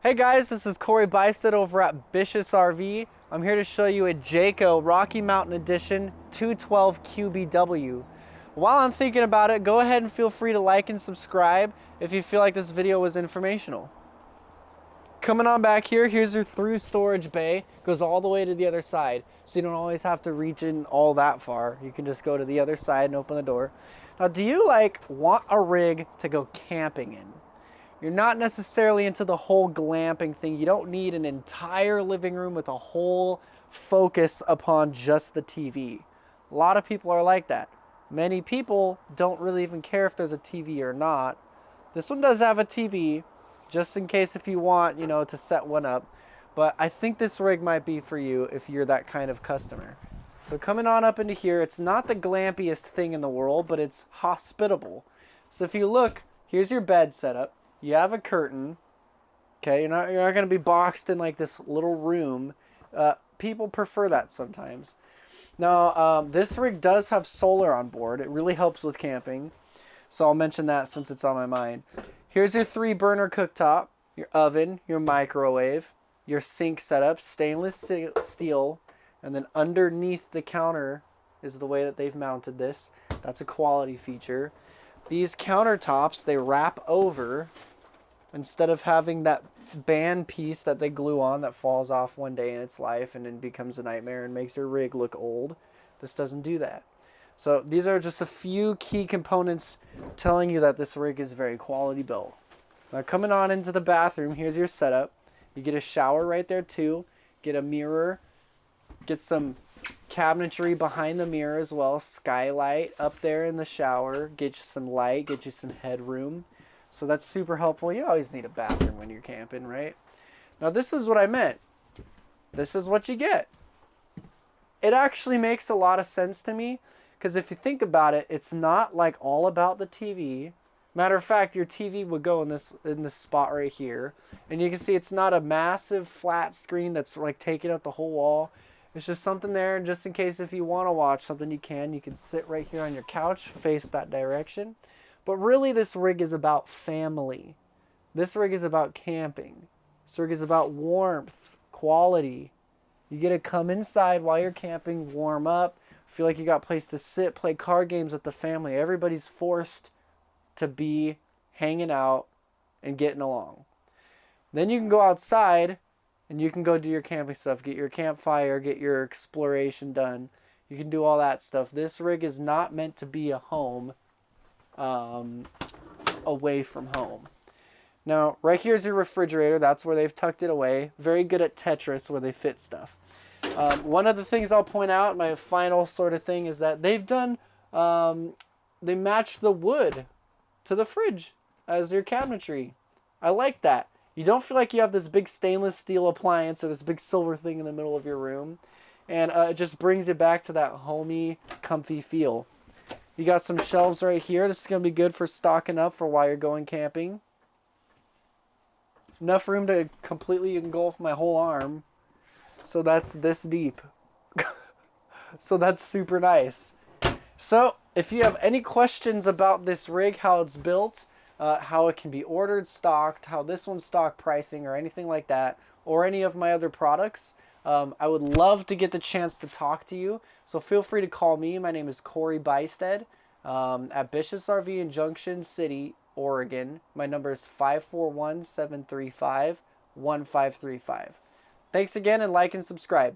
Hey guys, this is CoBuystedt over at BISH'S RV. I'm here to show you a Jayco Rocky Mountain Edition 212 QBW. While I'm thinking about it, go ahead and feel free to like and subscribe if you feel like this video was informational. Coming on back here, here's your through storage bay. Goes all the way to the other side, so you don't always have to reach in all that far. You can just go to the other side and open the door. Now, do you want a rig to go camping in? You're not necessarily into the whole glamping thing. You don't need an entire living room with a whole focus upon just the TV. A lot of people are like that. Many people don't really even care if there's a TV or not. This one does have a TV, just in case if you want, to set one up. But I think this rig might be for you if you're that kind of customer. So coming on up into here, it's not the glampiest thing in the world, but it's hospitable. So if you look, here's your bed setup. You have a curtain, okay? You're not going to be boxed in like this little room. People prefer that sometimes. Now, this rig does have solar on board. It really helps with camping, so I'll mention that since it's on my mind. Here's your 3-burner cooktop, your oven, your microwave, your sink setup, stainless steel, and then underneath the counter is the way that they've mounted this. That's a quality feature. These countertops, they wrap over instead of having that band piece that they glue on that falls off one day in its life and then becomes a nightmare and makes your rig look old. This doesn't do that. So these are just a few key components telling you that this rig is very quality built. Now coming on into the bathroom, here's your setup. You get a shower right there too. Get a mirror. Get some cabinetry behind the mirror as well. Skylight up there in the shower. Get you some light. Get you some headroom. So that's super helpful. You always need a bathroom when you're camping, right? Now this is what I meant. This is what you get. It actually makes a lot of sense to me because if you think about it, it's not like all about the TV. Matter of fact, your TV would go in this spot right here, and you can see it's not a massive flat screen that's like taking up the whole wall. It's just something there, and just in case if you want to watch something, you can sit right here on your couch, face that direction. But really, this rig is about family. This rig is about camping. This rig is about warmth, quality. You get to come inside while you're camping, warm up, feel like you got a place to sit, play card games with the family. Everybody's forced to be hanging out and getting along. Then you can go outside and you can go do your camping stuff, get your campfire, get your exploration done. You can do all that stuff. This rig is not meant to be a home away from home. Now, right here's your refrigerator. That's where they've tucked it away. Very good at Tetris where they fit stuff. One of the things I'll point out, my final sort of thing, is that they've done, they match the wood to the fridge as your cabinetry. I like that. You don't feel like you have this big stainless steel appliance or this big silver thing in the middle of your room. And it just brings you back to that homey, comfy feel. You got some shelves right here. This is going to be good for stocking up for while you're going camping. Enough room to completely engulf my whole arm. So that's this deep. So that's super nice. So if you have any questions about this rig, how it's built, how it can be ordered, stocked, how this one's stock pricing or anything like that, or any of my other products, I would love to get the chance to talk to you. So feel free to call me. My name is CoBuystedt at BISH'S RV in Junction City, Oregon. My number is 541-735-1535. Thanks again, and like and subscribe.